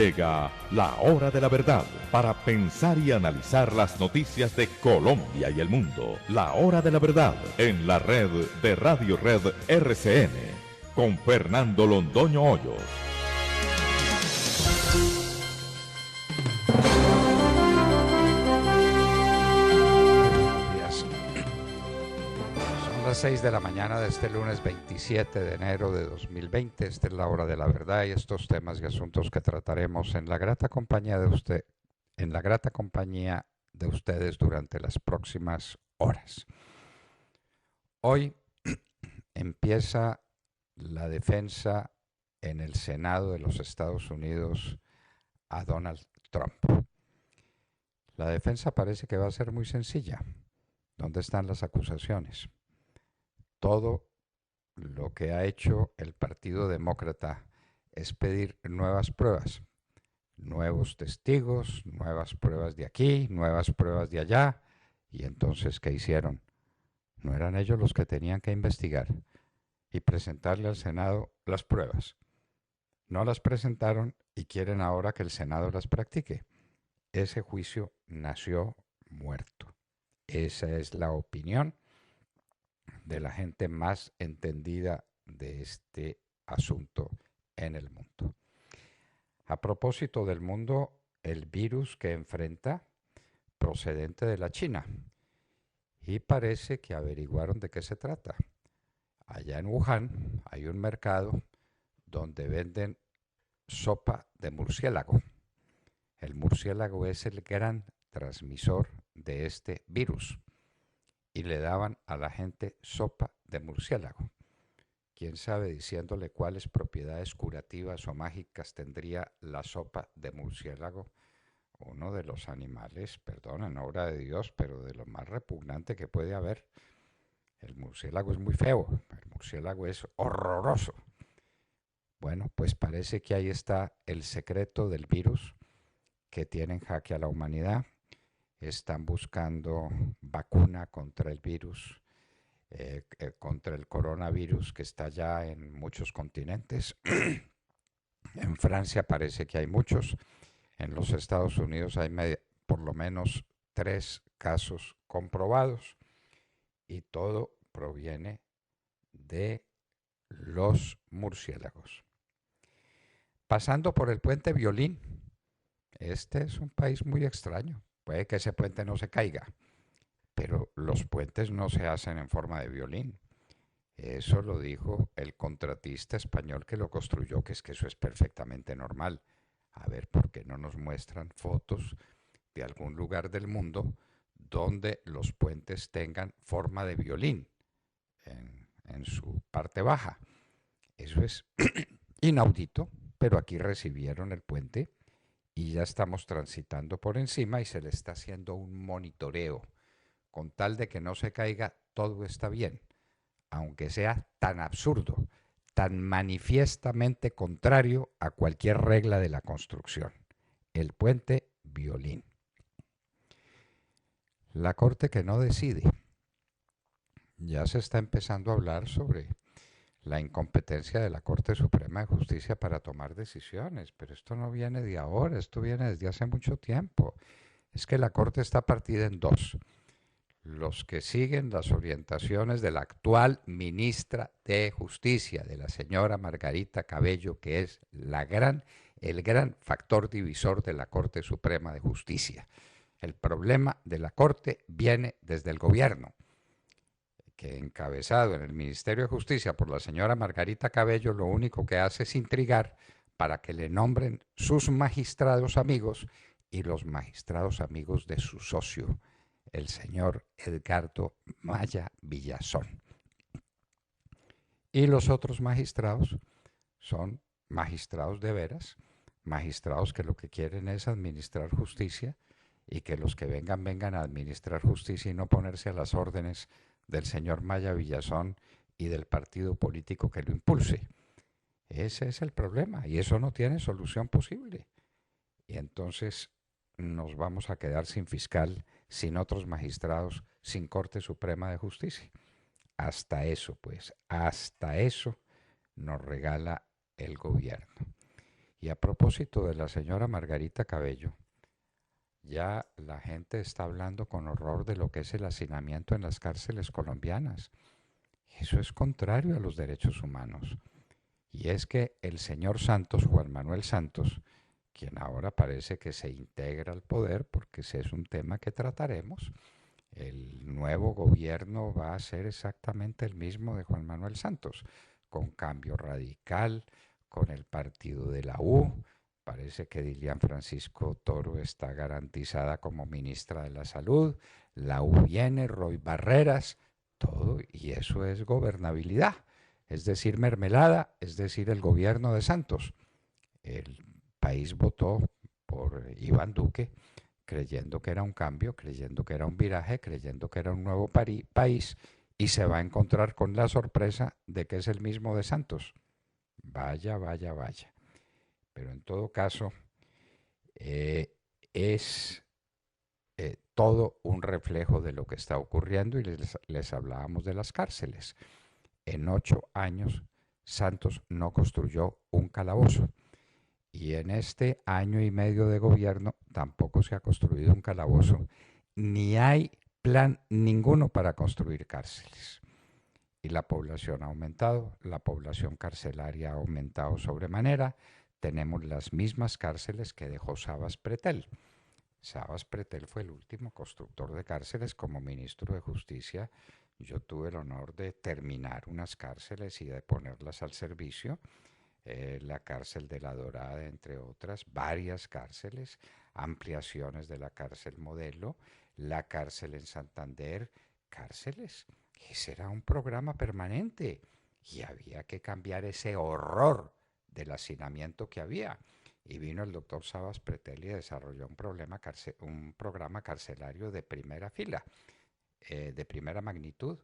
llega la hora de la verdad para pensar y analizar las noticias de Colombia y el mundo. La hora de la verdad en la red de Radio Red RCN con Fernando Londoño Hoyos. Son las 6 de la mañana de este lunes 27 de enero de 2020. Esta es la hora de la verdad y estos temas y asuntos que trataremos en la grata compañía de ustedes durante las próximas horas. Hoy empieza la defensa en el Senado de los Estados Unidos a Donald Trump. La defensa parece que va a ser muy sencilla. ¿Dónde están las acusaciones? Todo lo que ha hecho el Partido Demócrata es pedir nuevas pruebas, nuevos testigos, nuevas pruebas de aquí, nuevas pruebas de allá. Y entonces, ¿qué hicieron? ¿No eran ellos los que tenían que investigar y presentarle al Senado las pruebas? No las presentaron y quieren ahora que el Senado las practique. Ese juicio nació muerto. Esa es la opinión de la gente más entendida de este asunto en el mundo. A propósito del mundo, el virus que enfrenta procedente de la China. Y parece que averiguaron de qué se trata. Allá en Wuhan hay un mercado donde venden sopa de murciélago. El murciélago es el gran transmisor de este virus. Y le daban a la gente sopa de murciélago. Quién sabe diciéndole cuáles propiedades curativas o mágicas tendría la sopa de murciélago, uno de los animales, perdón, en obra de Dios, pero de lo más repugnante que puede haber. El murciélago es muy feo, el murciélago es horroroso. Bueno, pues parece que ahí está el secreto del virus que tiene en jaque a la humanidad. Están buscando vacuna contra el virus, contra el coronavirus que está ya en muchos continentes. En Francia parece que hay muchos. En los Estados Unidos hay por lo menos 3 casos comprobados. Y todo proviene de los murciélagos. Pasando por el puente Violín. Este es un país muy extraño. Puede que ese puente no se caiga, pero los puentes no se hacen en forma de violín. Eso lo dijo el contratista español que lo construyó, que es que eso es perfectamente normal. A ver, ¿por qué no nos muestran fotos de algún lugar del mundo donde los puentes tengan forma de violín en su parte baja? Eso es inaudito, pero aquí recibieron el puente y ya estamos transitando por encima y se le está haciendo un monitoreo. Con tal de que no se caiga, todo está bien, aunque sea tan absurdo, tan manifiestamente contrario a cualquier regla de la construcción. El puente Violín. La Corte que no decide. Ya se está empezando a hablar sobre la incompetencia de la Corte Suprema de Justicia para tomar decisiones, pero esto no viene de ahora, esto viene desde hace mucho tiempo. Es que la Corte está partida en dos. Los que siguen las orientaciones de la actual ministra de Justicia, de la señora Margarita Cabello, que es el gran factor divisor de la Corte Suprema de Justicia. El problema de la Corte viene desde el gobierno, que encabezado en el Ministerio de Justicia por la señora Margarita Cabello, lo único que hace es intrigar para que le nombren sus magistrados amigos y los magistrados amigos de su socio, el señor Edgardo Maya Villazón. Y los otros magistrados son magistrados de veras, magistrados que lo que quieren es administrar justicia y que los que vengan a administrar justicia y no ponerse a las órdenes del señor Maya Villazón y del partido político que lo impulse. Ese es el problema y eso no tiene solución posible. Y entonces nos vamos a quedar sin fiscal, sin otros magistrados, sin Corte Suprema de Justicia. Hasta eso, pues, hasta eso nos regala el gobierno. Y a propósito de la señora Margarita Cabello, ya la gente está hablando con horror de lo que es el hacinamiento en las cárceles colombianas. Eso es contrario a los derechos humanos. Y es que el señor Santos, Juan Manuel Santos, quien ahora parece que se integra al poder, porque ese es un tema que trataremos, el nuevo gobierno va a ser exactamente el mismo de Juan Manuel Santos, con cambio radical, con el partido de la U. Parece que Dilian Francisco Toro está garantizada como ministra de la Salud. La U viene, Roy Barreras, todo, y eso es gobernabilidad. Es decir, mermelada, es decir, el gobierno de Santos. El país votó por Iván Duque creyendo que era un cambio, creyendo que era un viraje, creyendo que era un nuevo país y se va a encontrar con la sorpresa de que es el mismo de Santos. Vaya, vaya, vaya. Pero en todo caso, es todo un reflejo de lo que está ocurriendo y les hablábamos de las cárceles. En 8 años, Santos no construyó un calabozo. Y en este año y medio de gobierno tampoco se ha construido un calabozo, ni hay plan ninguno para construir cárceles. Y la población ha aumentado, la población carcelaria ha aumentado sobremanera. Tenemos las mismas cárceles que dejó Sabas Pretel. Sabas Pretel fue el último constructor de cárceles como ministro de Justicia. Yo tuve el honor de terminar unas cárceles y de ponerlas al servicio. La cárcel de La Dorada, entre otras, varias cárceles, ampliaciones de la cárcel modelo, la cárcel en Santander, cárceles. Ese era un programa permanente y había que cambiar ese horror del hacinamiento que había. Y vino el doctor Sabas Pretel y desarrolló un programa carcelario de primera fila, de primera magnitud.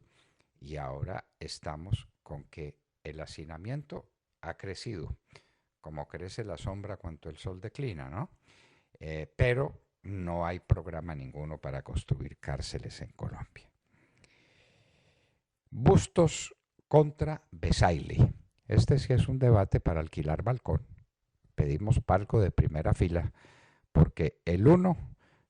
Y ahora estamos con que el hacinamiento ha crecido, como crece la sombra cuando el sol declina, ¿no? Pero no hay programa ninguno para construir cárceles en Colombia. Bustos contra Besaile. Este sí es un debate para alquilar balcón. Pedimos palco de primera fila porque el uno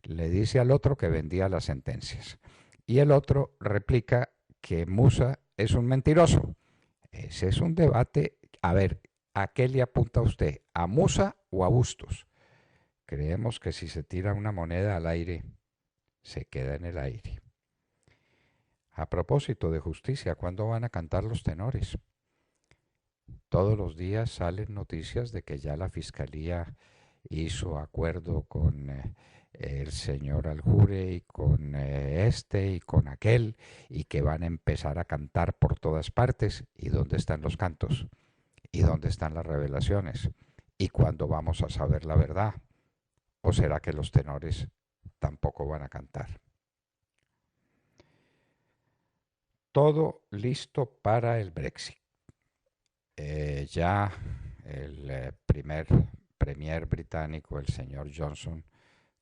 le dice al otro que vendía las sentencias y el otro replica que Musa es un mentiroso. Ese es un debate. A ver, ¿a qué le apunta usted? ¿A Musa o a Bustos? Creemos que si se tira una moneda al aire, se queda en el aire. A propósito de justicia, ¿cuándo van a cantar los tenores? Todos los días salen noticias de que ya la Fiscalía hizo acuerdo con el señor Aljure y con este y con aquel y que van a empezar a cantar por todas partes. ¿Y dónde están los cantos? ¿Y dónde están las revelaciones? ¿Y cuándo vamos a saber la verdad? ¿O será que los tenores tampoco van a cantar? Todo listo para el Brexit. Ya el primer premier británico, el señor Johnson,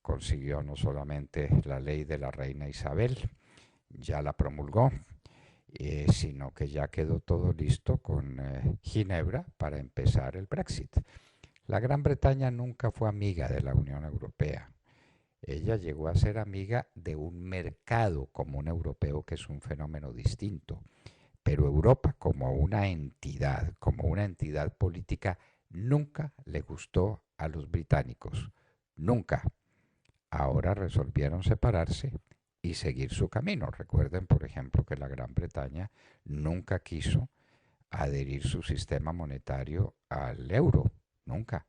consiguió no solamente la ley de la reina Isabel, ya la promulgó, sino que ya quedó todo listo con Ginebra para empezar el Brexit. La Gran Bretaña nunca fue amiga de la Unión Europea. Ella llegó a ser amiga de un mercado común europeo, que es un fenómeno distinto. Pero Europa como una entidad política, nunca le gustó a los británicos. Nunca. Ahora resolvieron separarse y seguir su camino. Recuerden, por ejemplo, que la Gran Bretaña nunca quiso adherir su sistema monetario al euro. Nunca.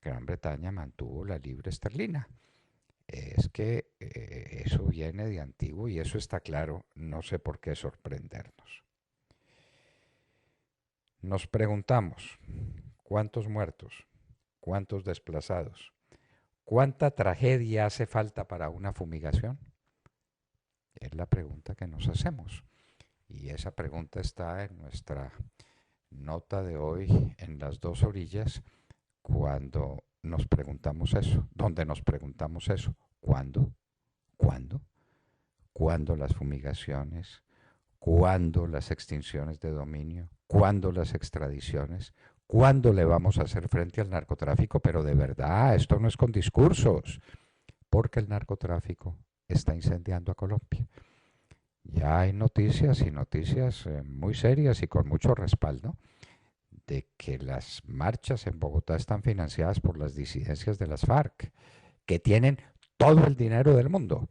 Gran Bretaña mantuvo la libra esterlina. Es que eso viene de antiguo y eso está claro. No sé por qué sorprendernos. Nos preguntamos, ¿cuántos muertos? ¿Cuántos desplazados? ¿Cuánta tragedia hace falta para una fumigación? Es la pregunta que nos hacemos. Y esa pregunta está en nuestra nota de hoy, en las dos orillas, cuando nos preguntamos eso. ¿Dónde nos preguntamos eso? ¿Cuándo? ¿Cuándo? ¿Cuándo las fumigaciones? ¿Cuándo las extinciones de dominio? ¿Cuándo las extradiciones? ¿Cuándo le vamos a hacer frente al narcotráfico? Pero de verdad, esto no es con discursos, porque el narcotráfico está incendiando a Colombia. Ya hay noticias y noticias muy serias y con mucho respaldo de que las marchas en Bogotá están financiadas por las disidencias de las FARC, que tienen todo el dinero del mundo,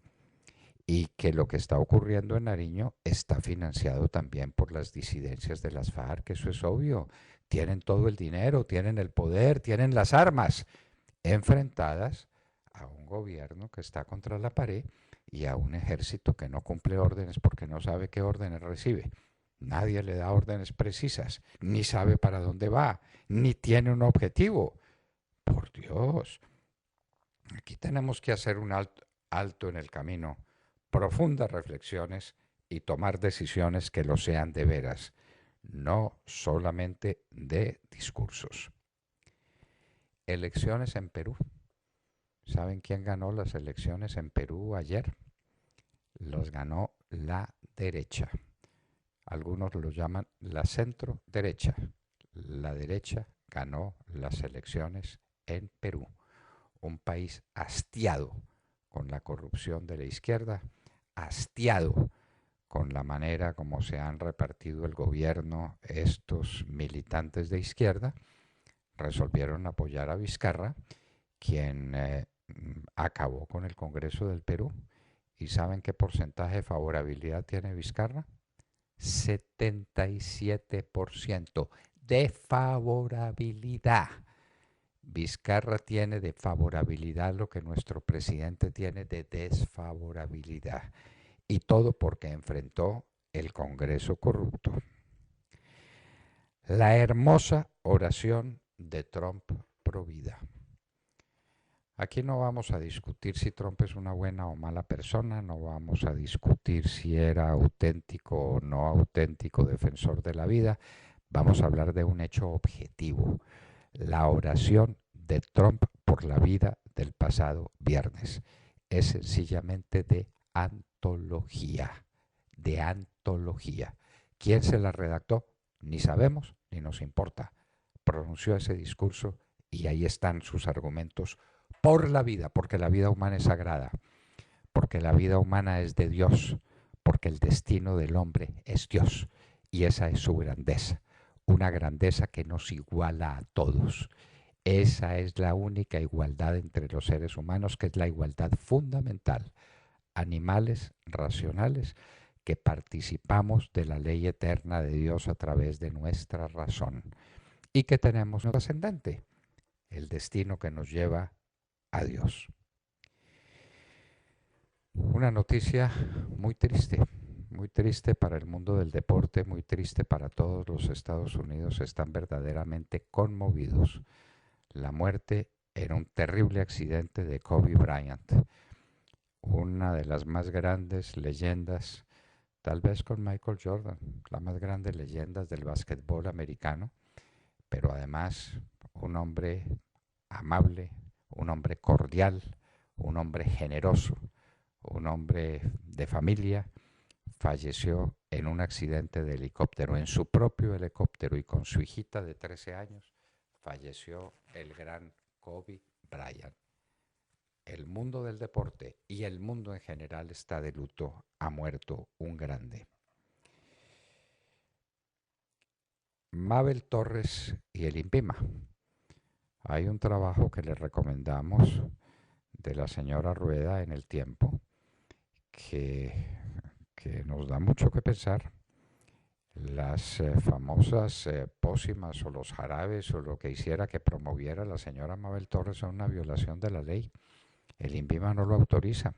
y que lo que está ocurriendo en Nariño está financiado también por las disidencias de las FARC, eso es obvio. Tienen todo el dinero, tienen el poder, tienen las armas, enfrentadas a un gobierno que está contra la pared y a un ejército que no cumple órdenes porque no sabe qué órdenes recibe. Nadie le da órdenes precisas, ni sabe para dónde va, ni tiene un objetivo. Por Dios, aquí tenemos que hacer un alto en el camino, profundas reflexiones y tomar decisiones que lo sean de veras, no solamente de discursos. Elecciones en Perú. ¿Saben quién ganó las elecciones en Perú ayer? Las ganó la derecha. Algunos lo llaman la centro derecha. La derecha ganó las elecciones en Perú, un país hastiado con la corrupción de la izquierda, hastiado con la manera como se han repartido el gobierno estos militantes de izquierda. Resolvieron apoyar a Vizcarra, quien acabó con el Congreso del Perú. ¿Y saben qué porcentaje de favorabilidad tiene Vizcarra? 77% de favorabilidad. Vizcarra tiene de favorabilidad lo que nuestro presidente tiene de desfavorabilidad. Y todo porque enfrentó el Congreso corrupto. La hermosa oración de Trump pro vida. Aquí no vamos a discutir si Trump es una buena o mala persona, no vamos a discutir si era auténtico o no auténtico defensor de la vida, vamos a hablar de un hecho objetivo, la oración de Trump por la vida del pasado viernes. Es sencillamente de antología, de antología. ¿Quién se la redactó? Ni sabemos, ni nos importa. Pronunció ese discurso y ahí están sus argumentos por la vida, porque la vida humana es sagrada, porque la vida humana es de Dios, porque el destino del hombre es Dios y esa es su grandeza, una grandeza que nos iguala a todos. Esa es la única igualdad entre los seres humanos, que es la igualdad fundamental. Animales racionales que participamos de la ley eterna de Dios a través de nuestra razón y que tenemos un ascendente, el destino que nos lleva a Dios. Una noticia muy triste para el mundo del deporte, muy triste para todos los Estados Unidos, están verdaderamente conmovidos. La muerte en un terrible accidente de Kobe Bryant, una de las más grandes leyendas, tal vez con Michael Jordan, la más grande leyenda del básquetbol americano, pero además un hombre amable, un hombre cordial, un hombre generoso, un hombre de familia, falleció en un accidente de helicóptero, en su propio helicóptero, y con su hijita de 13 años falleció el gran Kobe Bryant. El mundo del deporte y el mundo en general está de luto, ha muerto un grande. Mabel Torres y el INVIMA. Hay un trabajo que le recomendamos de la señora Rueda en El Tiempo que nos da mucho que pensar. Las famosas pócimas o los jarabes o lo que hiciera que promoviera la señora Mabel Torres son una violación de la ley. El INVIMA no lo autoriza.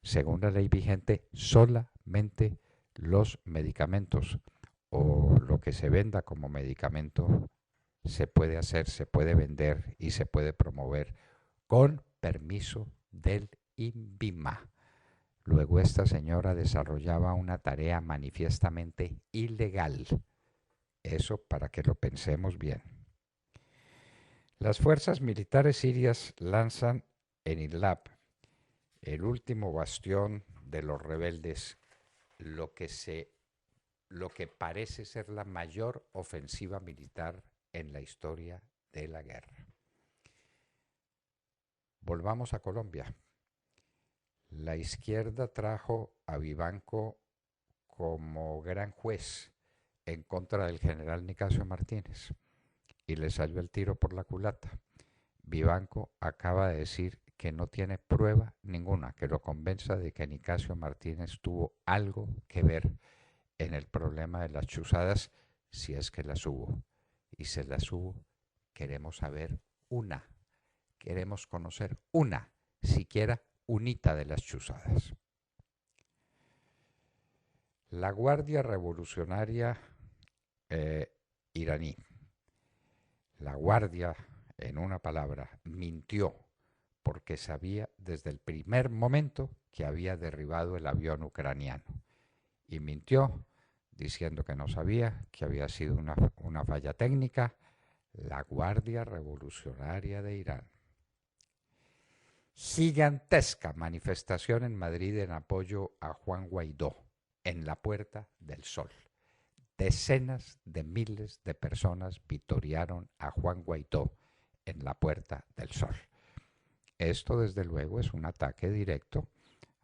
Según la ley vigente, solamente los medicamentos o lo que se venda como medicamento se puede hacer, se puede vender y se puede promover con permiso del INVIMA. Luego esta señora desarrollaba una tarea manifiestamente ilegal. Eso para que lo pensemos bien. Las fuerzas militares sirias lanzan en Idlib, el último bastión de los rebeldes, lo que parece ser la mayor ofensiva militar en la historia de la guerra. Volvamos a Colombia. La izquierda trajo a Vivanco como gran juez en contra del general Nicasio Martínez y le salió el tiro por la culata. Vivanco acaba de decir que no tiene prueba ninguna que lo convenza de que Nicasio Martínez tuvo algo que ver en el problema de las chuzadas, si es que las hubo. Y se las hubo, queremos saber una, queremos conocer una, siquiera unita de las chuzadas. La Guardia Revolucionaria iraní, la Guardia, en una palabra, mintió porque sabía desde el primer momento que había derribado el avión ucraniano. Y mintió diciendo que no sabía, que había sido una falla técnica. La Guardia Revolucionaria de Irán. Gigantesca manifestación en Madrid en apoyo a Juan Guaidó, en la Puerta del Sol. Decenas de miles de personas vitorearon a Juan Guaidó en la Puerta del Sol. Esto, desde luego, es un ataque directo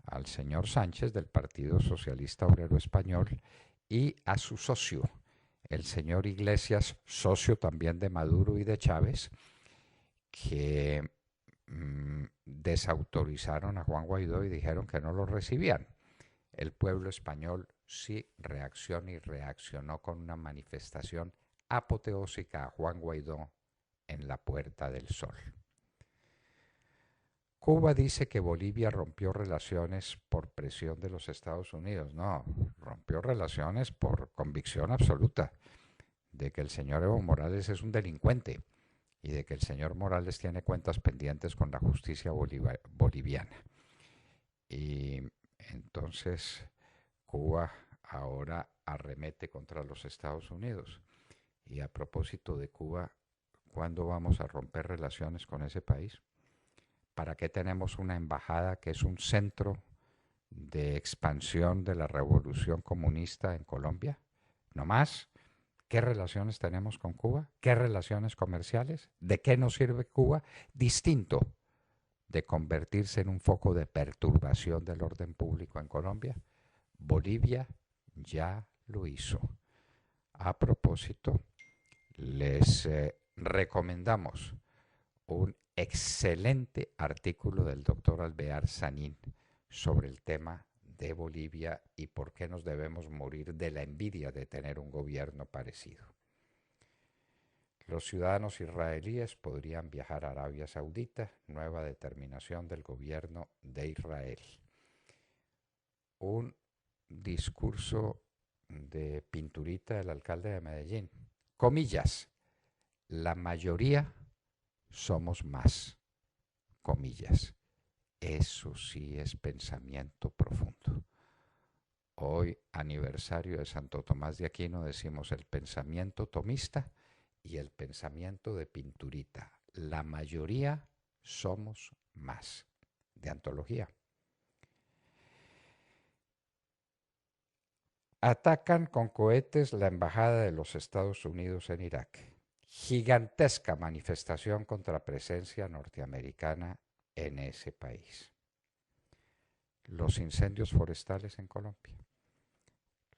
al señor Sánchez del Partido Socialista Obrero Español y a su socio, el señor Iglesias, socio también de Maduro y de Chávez, que desautorizaron a Juan Guaidó y dijeron que no lo recibían. El pueblo español sí reaccionó y reaccionó con una manifestación apoteósica a Juan Guaidó en la Puerta del Sol. Cuba dice que Bolivia rompió relaciones por presión de los Estados Unidos. No, rompió relaciones por convicción absoluta de que el señor Evo Morales es un delincuente y de que el señor Morales tiene cuentas pendientes con la justicia boliviana. Y entonces Cuba ahora arremete contra los Estados Unidos. Y a propósito de Cuba, ¿cuándo vamos a romper relaciones con ese país? ¿Para qué tenemos una embajada que es un centro de expansión de la revolución comunista en Colombia? ¿No más? ¿Qué relaciones tenemos con Cuba? ¿Qué relaciones comerciales? ¿De qué nos sirve Cuba? Distinto de convertirse en un foco de perturbación del orden público en Colombia. Bolivia ya lo hizo. A propósito, les recomendamos un excelente artículo del doctor Alvear Sanín sobre el tema de Bolivia y por qué nos debemos morir de la envidia de tener un gobierno parecido. Los ciudadanos israelíes podrían viajar a Arabia Saudita, nueva determinación del gobierno de Israel. Un discurso de Pinturita, el alcalde de Medellín. Comillas, la mayoría somos más. Comillas. Eso sí es pensamiento profundo. Hoy, aniversario de Santo Tomás de Aquino, decimos el pensamiento tomista y el pensamiento de Pinturita. La mayoría somos más. De antología. Atacan con cohetes la embajada de los Estados Unidos en Irak. Gigantesca manifestación contra presencia norteamericana en ese país. Los incendios forestales en Colombia.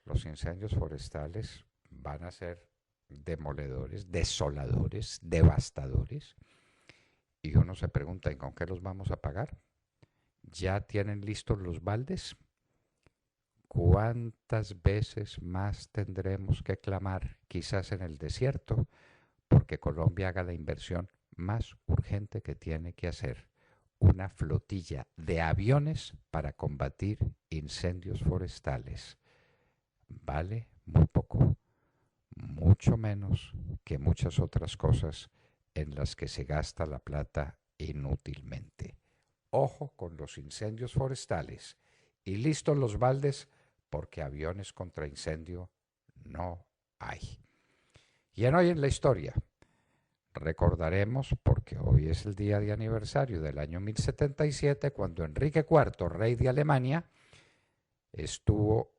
Los incendios forestales van a ser demoledores, desoladores, devastadores. Y uno se pregunta, ¿y con qué los vamos a pagar? ¿Ya tienen listos los baldes? ¿Cuántas veces más tendremos que clamar, quizás en el desierto, porque Colombia haga la inversión más urgente que tiene que hacer? Una flotilla de aviones para combatir incendios forestales. Vale muy poco, mucho menos que muchas otras cosas en las que se gasta la plata inútilmente. Ojo con los incendios forestales y listos los baldes porque aviones contra incendio no hay. Y en Hoy en la Historia recordaremos, porque hoy es el día de aniversario del año 1077, cuando Enrique IV, rey de Alemania, estuvo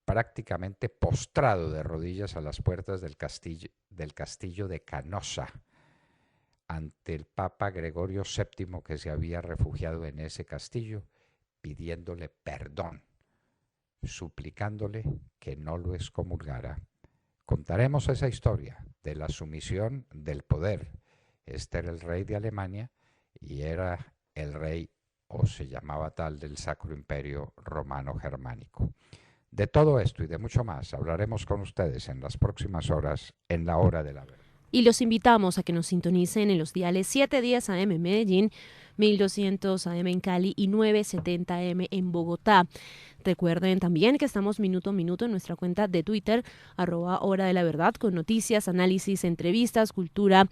prácticamente postrado de rodillas a las puertas del castillo de Canossa, ante el Papa Gregorio VII, que se había refugiado en ese castillo, pidiéndole perdón, suplicándole que no lo excomulgara. Contaremos esa historia de la sumisión del poder. Este era el rey de Alemania y era el rey, o se llamaba tal, del Sacro Imperio Romano Germánico. De todo esto y de mucho más hablaremos con ustedes en las próximas horas en la Hora de la Verdad. Y los invitamos a que nos sintonicen en los diales 710 AM en Medellín, 1200 AM en Cali y 970 AM en Bogotá. Recuerden también que estamos minuto a minuto en nuestra cuenta de Twitter, @Hora de la Verdad, con noticias, análisis, entrevistas, cultura,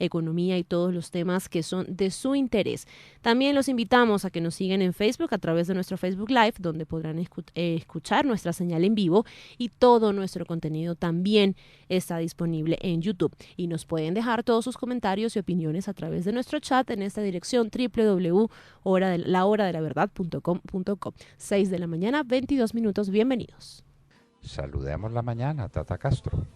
economía y todos los temas que son de su interés. También los invitamos a que nos sigan en Facebook a través de nuestro Facebook Live, donde podrán escuchar nuestra señal en vivo, y todo nuestro contenido también está disponible en YouTube. Y nos pueden dejar todos sus comentarios y opiniones a través de nuestro chat en esta dirección www.lahoradelaverdad.com.co. 6 de la mañana, 22 minutos. Bienvenidos. Saludemos la mañana, Tata Castro.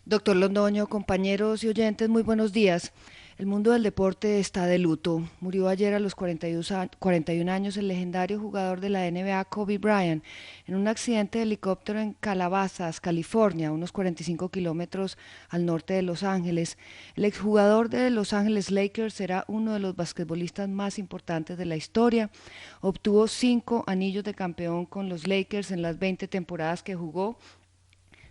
Doctor Londoño, compañeros y oyentes, muy buenos días. El mundo del deporte está de luto. Murió ayer a los 41 años el legendario jugador de la NBA, Kobe Bryant, en un accidente de helicóptero en Calabasas, California, unos 45 kilómetros al norte de Los Ángeles. El exjugador de Los Ángeles Lakers será uno de los basquetbolistas más importantes de la historia. Obtuvo 5 anillos de campeón con los Lakers en las 20 temporadas que jugó,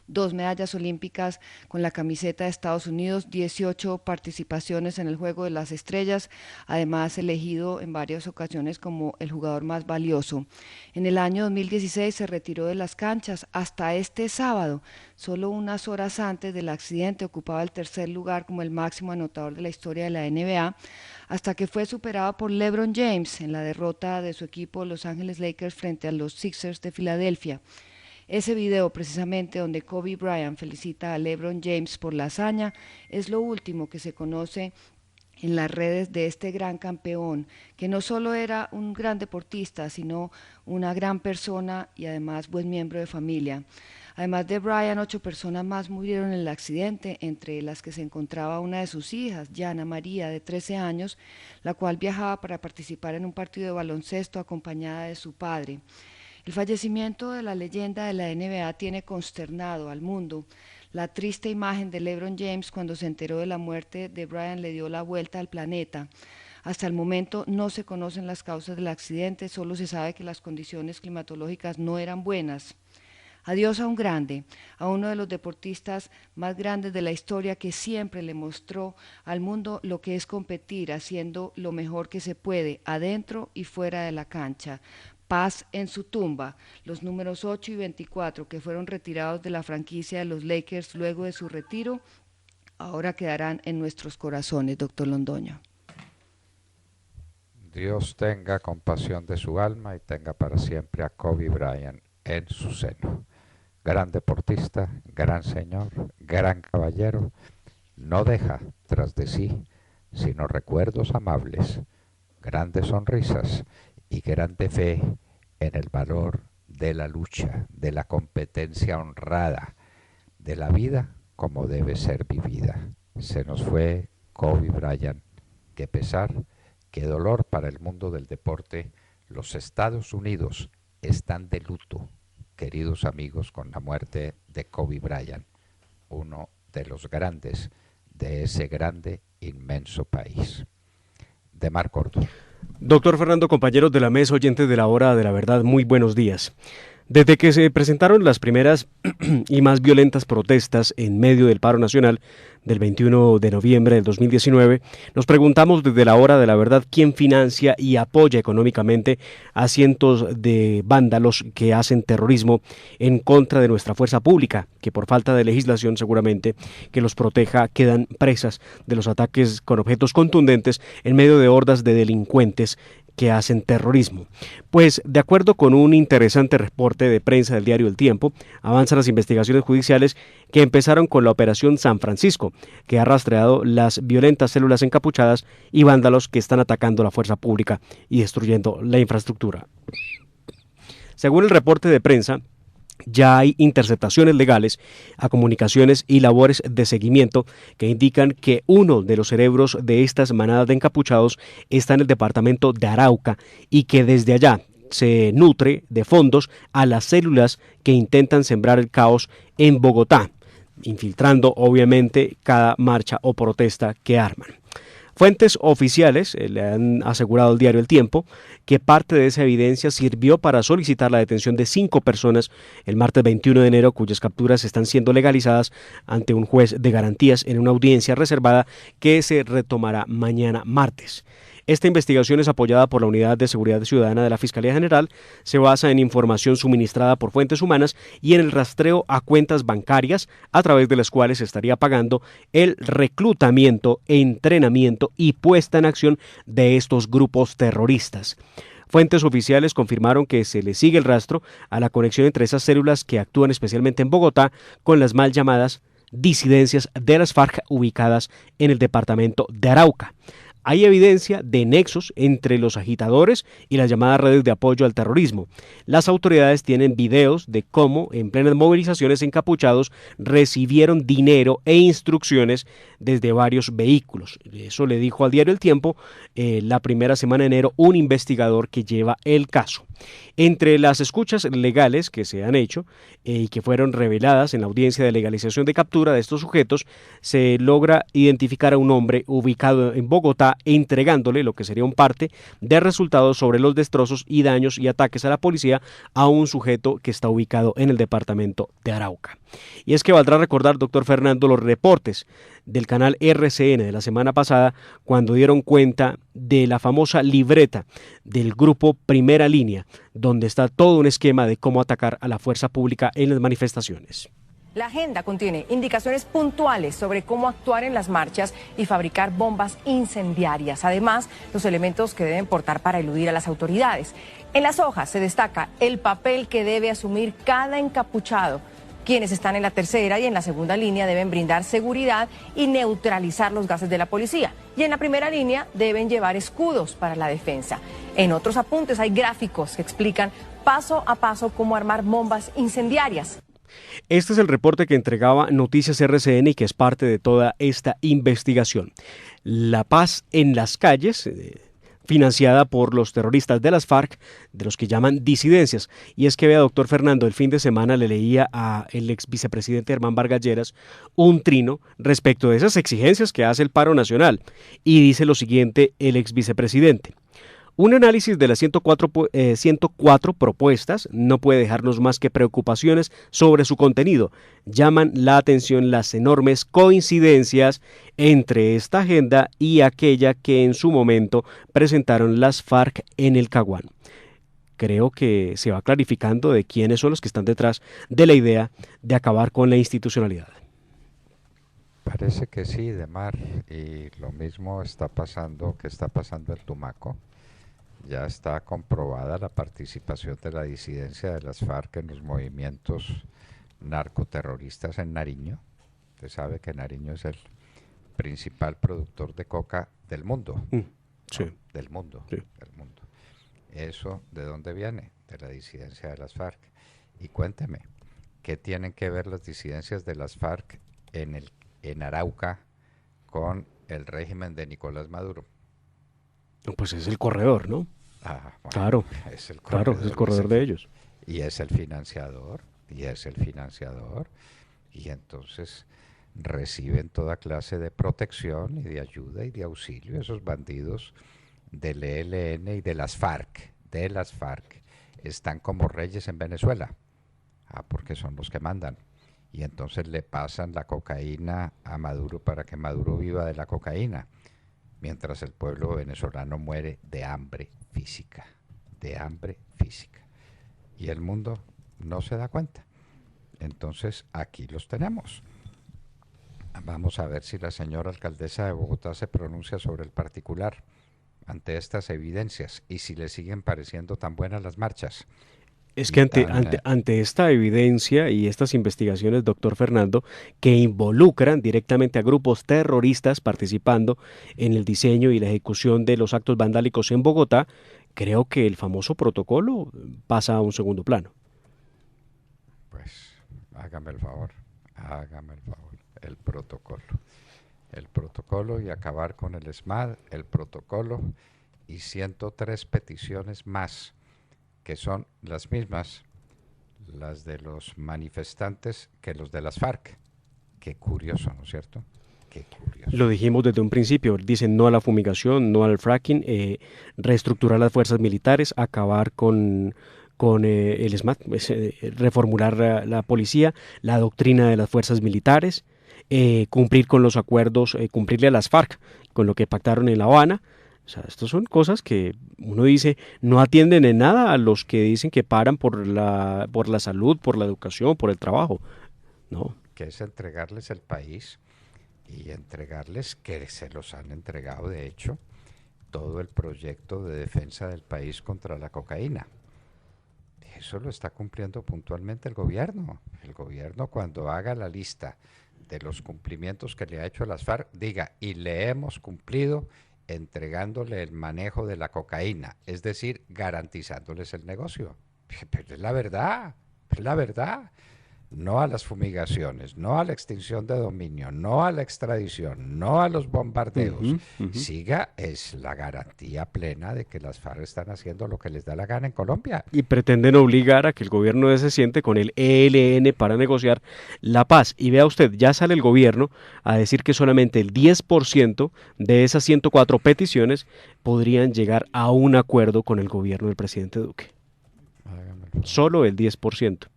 2 medallas olímpicas con la camiseta de Estados Unidos, 18 participaciones en el Juego de las Estrellas, además elegido en varias ocasiones como el jugador más valioso. En el año 2016 se retiró de las canchas. Hasta este sábado, solo unas horas antes del accidente, ocupaba el tercer lugar como el máximo anotador de la historia de la NBA, hasta que fue superado por LeBron James en la derrota de su equipo Los Ángeles Lakers frente a los Sixers de Filadelfia. Ese video, precisamente, donde Kobe Bryant felicita a LeBron James por la hazaña, es lo último que se conoce en las redes de este gran campeón, que no solo era un gran deportista, sino una gran persona y además buen miembro de familia. Además de Bryant, 8 personas más murieron en el accidente, entre las que se encontraba una de sus hijas, Yana María, de 13 años, la cual viajaba para participar en un partido de baloncesto acompañada de su padre. El fallecimiento de la leyenda de la NBA tiene consternado al mundo. La triste imagen de LeBron James cuando se enteró de la muerte de Bryant le dio la vuelta al planeta. Hasta el momento no se conocen las causas del accidente, solo se sabe que las condiciones climatológicas no eran buenas. Adiós a un grande, a uno de los deportistas más grandes de la historia, que siempre le mostró al mundo lo que es competir haciendo lo mejor que se puede, adentro y fuera de la cancha. Paz en su tumba. Los números 8 y 24, que fueron retirados de la franquicia de los Lakers luego de su retiro, ahora quedarán en nuestros corazones, doctor Londoño. Dios tenga compasión de su alma y tenga para siempre a Kobe Bryant en su seno. Gran deportista, gran señor, gran caballero, no deja tras de sí sino recuerdos amables, grandes sonrisas y grande fe en el valor de la lucha, de la competencia honrada, de la vida como debe ser vivida. Se nos fue Kobe Bryant. Qué pesar, qué dolor para el mundo del deporte. Los Estados Unidos están de luto, queridos amigos, con la muerte de Kobe Bryant, uno de los grandes de ese grande, inmenso país. De Mar Córdoba. Doctor Fernando, compañeros de la mesa, oyentes de la Hora de la Verdad, muy buenos días. Desde que se presentaron las primeras y más violentas protestas en medio del paro nacional del 21 de noviembre del 2019, nos preguntamos desde la Hora de la Verdad quién financia y apoya económicamente a cientos de vándalos que hacen terrorismo en contra de nuestra fuerza pública, que por falta de legislación seguramente que los proteja quedan presas de los ataques con objetos contundentes en medio de hordas de delincuentes que hacen terrorismo. Pues, de acuerdo con un interesante reporte de prensa del diario El Tiempo, avanzan las investigaciones judiciales que empezaron con la Operación San Francisco, que ha rastreado las violentas células encapuchadas y vándalos que están atacando la fuerza pública y destruyendo la infraestructura. Según el reporte de prensa, ya hay interceptaciones legales a comunicaciones y labores de seguimiento que indican que uno de los cerebros de estas manadas de encapuchados está en el departamento de Arauca y que desde allá se nutre de fondos a las células que intentan sembrar el caos en Bogotá, infiltrando obviamente cada marcha o protesta que arman. Fuentes oficiales le han asegurado al diario El Tiempo que parte de esa evidencia sirvió para solicitar la detención de 5 personas el martes 21 de enero, cuyas capturas están siendo legalizadas ante un juez de garantías en una audiencia reservada que se retomará mañana martes. Esta investigación es apoyada por la Unidad de Seguridad Ciudadana de la Fiscalía General, se basa en información suministrada por fuentes humanas y en el rastreo a cuentas bancarias a través de las cuales se estaría pagando el reclutamiento, entrenamiento y puesta en acción de estos grupos terroristas. Fuentes oficiales confirmaron que se le sigue el rastro a la conexión entre esas células que actúan especialmente en Bogotá con las mal llamadas disidencias de las FARC ubicadas en el departamento de Arauca. Hay evidencia de nexos entre los agitadores y las llamadas redes de apoyo al terrorismo. Las autoridades tienen videos de cómo, en plenas movilizaciones, encapuchados recibieron dinero e instrucciones desde varios vehículos. Eso le dijo al diario El Tiempo la primera semana de enero un investigador que lleva el caso. Entre las escuchas legales que se han hecho y que fueron reveladas en la audiencia de legalización de captura de estos sujetos, se logra identificar a un hombre ubicado en Bogotá entregándole lo que sería un parte de resultados sobre los destrozos y daños y ataques a la policía a un sujeto que está ubicado en el departamento de Arauca. Y es que valdrá recordar, doctor Fernando, los reportes del canal RCN de la semana pasada cuando dieron cuenta de la famosa libreta del grupo Primera Línea, donde está todo un esquema de cómo atacar a la fuerza pública en las manifestaciones. La agenda contiene indicaciones puntuales sobre cómo actuar en las marchas y fabricar bombas incendiarias. Además, los elementos que deben portar para eludir a las autoridades. En las hojas se destaca el papel que debe asumir cada encapuchado. Quienes están en la tercera y en la segunda línea deben brindar seguridad y neutralizar los gases de la policía. Y en la primera línea deben llevar escudos para la defensa. En otros apuntes hay gráficos que explican paso a paso cómo armar bombas incendiarias. Este es el reporte que entregaba Noticias RCN y que es parte de toda esta investigación. La paz en las calles, financiada por los terroristas de las FARC, de los que llaman disidencias. Y es que vea, doctor Fernando, el fin de semana le leía a el ex vicepresidente Germán Vargas Lleras un trino respecto de esas exigencias que hace el paro nacional. Y dice lo siguiente el ex vicepresidente: un análisis de las 104 propuestas no puede dejarnos más que preocupaciones sobre su contenido. Llaman la atención las enormes coincidencias entre esta agenda y aquella que en su momento presentaron las FARC en el Caguán. Creo que se va clarificando de quiénes son los que están detrás de la idea de acabar con la institucionalidad. Parece que sí, Demar, y lo mismo está pasando en Tumaco. Ya está comprobada la participación de la disidencia de las FARC en los movimientos narcoterroristas en Nariño. Usted sabe que Nariño es el principal productor de coca del mundo. Sí. ¿No? Del mundo. Sí. Del mundo. ¿Eso de dónde viene? De la disidencia de las FARC. Y cuénteme, ¿qué tienen que ver las disidencias de las FARC en Arauca con el régimen de Nicolás Maduro? Pues es el corredor, ¿no? Bueno, claro, es el corredor de ellos. Y es el financiador, y entonces reciben toda clase de protección y de ayuda y de auxilio esos bandidos del ELN y de las FARC. Están como reyes en Venezuela, porque son los que mandan. Y entonces le pasan la cocaína a Maduro para que Maduro viva de la cocaína, mientras el pueblo venezolano muere de hambre física. Y el mundo no se da cuenta. Entonces, aquí los tenemos. Vamos a ver si la señora alcaldesa de Bogotá se pronuncia sobre el particular ante estas evidencias y si le siguen pareciendo tan buenas las marchas. Es que ante esta evidencia y estas investigaciones, doctor Fernando, que involucran directamente a grupos terroristas participando en el diseño y la ejecución de los actos vandálicos en Bogotá, creo que el famoso protocolo pasa a un segundo plano. Pues hágame el favor, el protocolo. El protocolo y acabar con el SMAD, el protocolo y 103 peticiones más, que son las mismas, las de los manifestantes que los de las FARC. Qué curioso, ¿no es cierto? Qué curioso. Lo dijimos desde un principio, dicen no a la fumigación, no al fracking, reestructurar las fuerzas militares, acabar con el SMAT, reformular la policía, la doctrina de las fuerzas militares, cumplir con los acuerdos, cumplirle a las FARC con lo que pactaron en La Habana. O sea, estas son cosas que uno dice no atienden en nada a los que dicen que paran por la salud, por la educación, por el trabajo. No. Que es entregarles el país y entregarles, que se los han entregado de hecho, todo el proyecto de defensa del país contra la cocaína. Eso lo está cumpliendo puntualmente el gobierno. El gobierno, cuando haga la lista de los cumplimientos que le ha hecho a las FARC, diga, y le hemos cumplido entregándole el manejo de la cocaína, es decir, garantizándoles el negocio. Pero es la verdad, es la verdad. No a las fumigaciones, no a la extinción de dominio, no a la extradición, no a los bombardeos. Siga, es la garantía plena de que las FARC están haciendo lo que les da la gana en Colombia. Y pretenden obligar a que el gobierno se siente con el ELN para negociar la paz. Y vea usted, ya sale el gobierno a decir que solamente el 10% de esas 104 peticiones podrían llegar a un acuerdo con el gobierno del presidente Duque. Solo el 10%.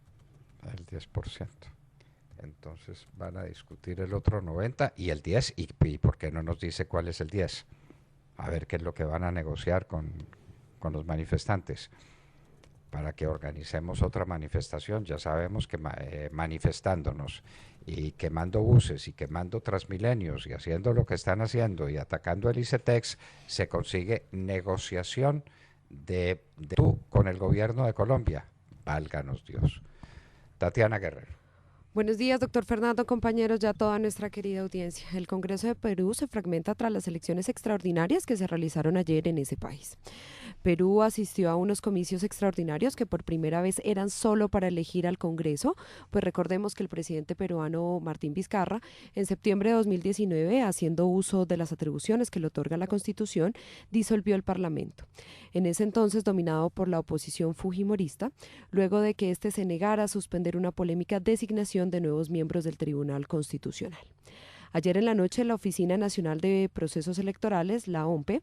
El 10%. Entonces van a discutir el otro 90% y el 10%. ¿Y por qué no nos dice cuál es el 10%? A ver qué es lo que van a negociar con los manifestantes para que organicemos otra manifestación. Ya sabemos que manifestándonos y quemando buses y quemando Transmilenios y haciendo lo que están haciendo y atacando el ICETEX, se consigue negociación de tú con el gobierno de Colombia. Válganos Dios. Tatiana Guerrero. Buenos días, doctor Fernando, compañeros, ya toda nuestra querida audiencia. El Congreso de Perú se fragmenta tras las elecciones extraordinarias que se realizaron ayer en ese país. Perú asistió a unos comicios extraordinarios que por primera vez eran solo para elegir al Congreso, pues recordemos que el presidente peruano Martín Vizcarra, en septiembre de 2019, haciendo uso de las atribuciones que le otorga la Constitución, disolvió el Parlamento. En ese entonces dominado por la oposición fujimorista, luego de que éste se negara a suspender una polémica designación de nuevos miembros del Tribunal Constitucional. Ayer en la noche, la Oficina Nacional de Procesos Electorales, la OMPE,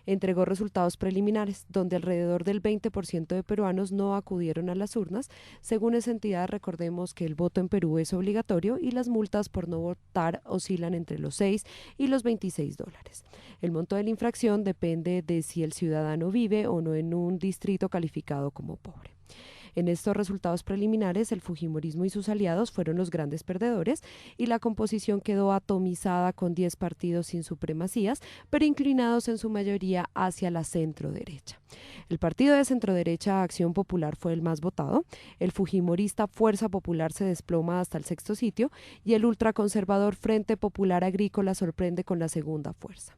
entregó resultados preliminares, donde alrededor del 20% de peruanos no acudieron a las urnas. Según esa entidad, recordemos que el voto en Perú es obligatorio y las multas por no votar oscilan entre los 6 y los $26. El monto de la infracción depende de si el ciudadano vive o no en un distrito calificado como pobre. En estos resultados preliminares, el fujimorismo y sus aliados fueron los grandes perdedores y la composición quedó atomizada con 10 partidos sin supremacías, pero inclinados en su mayoría hacia la centro-derecha. El partido de centro-derecha Acción Popular fue el más votado, el fujimorista Fuerza Popular se desploma hasta el 6º sitio y el ultraconservador Frente Popular Agrícola sorprende con la segunda fuerza.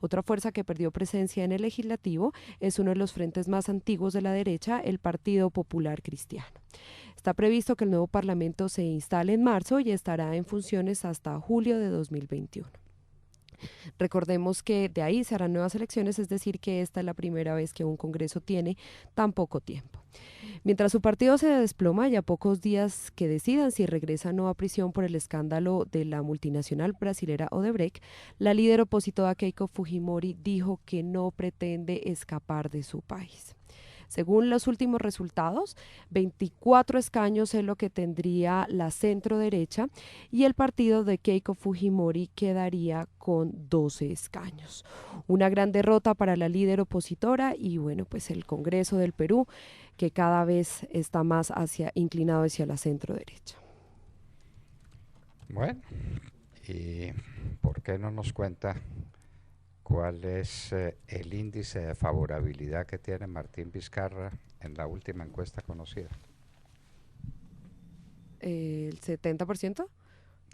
Otra fuerza que perdió presencia en el legislativo es uno de los frentes más antiguos de la derecha, el Partido Popular Cristiano. Está previsto que el nuevo parlamento se instale en marzo y estará en funciones hasta julio de 2021. Recordemos que de ahí se harán nuevas elecciones, es decir, que esta es la primera vez que un Congreso tiene tan poco tiempo. Mientras su partido se desploma y a pocos días que decidan si regresa o no a prisión por el escándalo de la multinacional brasilera Odebrecht, la líder opositora Keiko Fujimori dijo que no pretende escapar de su país. Según los últimos resultados, 24 escaños es lo que tendría la centro-derecha y el partido de Keiko Fujimori quedaría con 12 escaños. Una gran derrota para la líder opositora y bueno, pues el Congreso del Perú que cada vez está más inclinado hacia la centro-derecha. Bueno, ¿y por qué no nos cuenta cuál es el índice de favorabilidad que tiene Martín Vizcarra en la última encuesta conocida? ¿El 70%?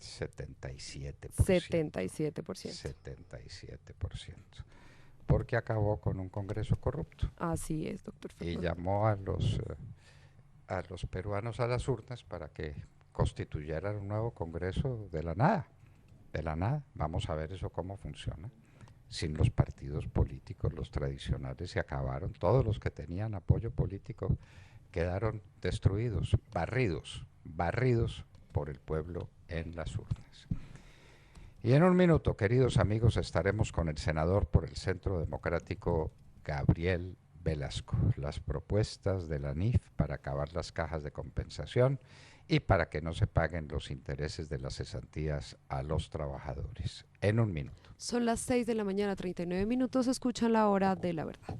77%. 77%. 77%. Porque acabó con un Congreso corrupto. Así es, doctor Fernando. Y llamó a a los peruanos a las urnas para que constituyeran un nuevo Congreso de la nada. De la nada. Vamos a ver eso cómo funciona. Sin los partidos políticos, los tradicionales se acabaron. Todos los que tenían apoyo político quedaron destruidos, barridos por el pueblo en las urnas. Y en un minuto, queridos amigos, estaremos con el senador por el Centro Democrático, Gabriel Velasco, las propuestas de la NIF para acabar las cajas de compensación y para que no se paguen los intereses de las cesantías a los trabajadores. En un minuto. Son las 6 de la mañana, 39 minutos, escuchan la hora de la verdad.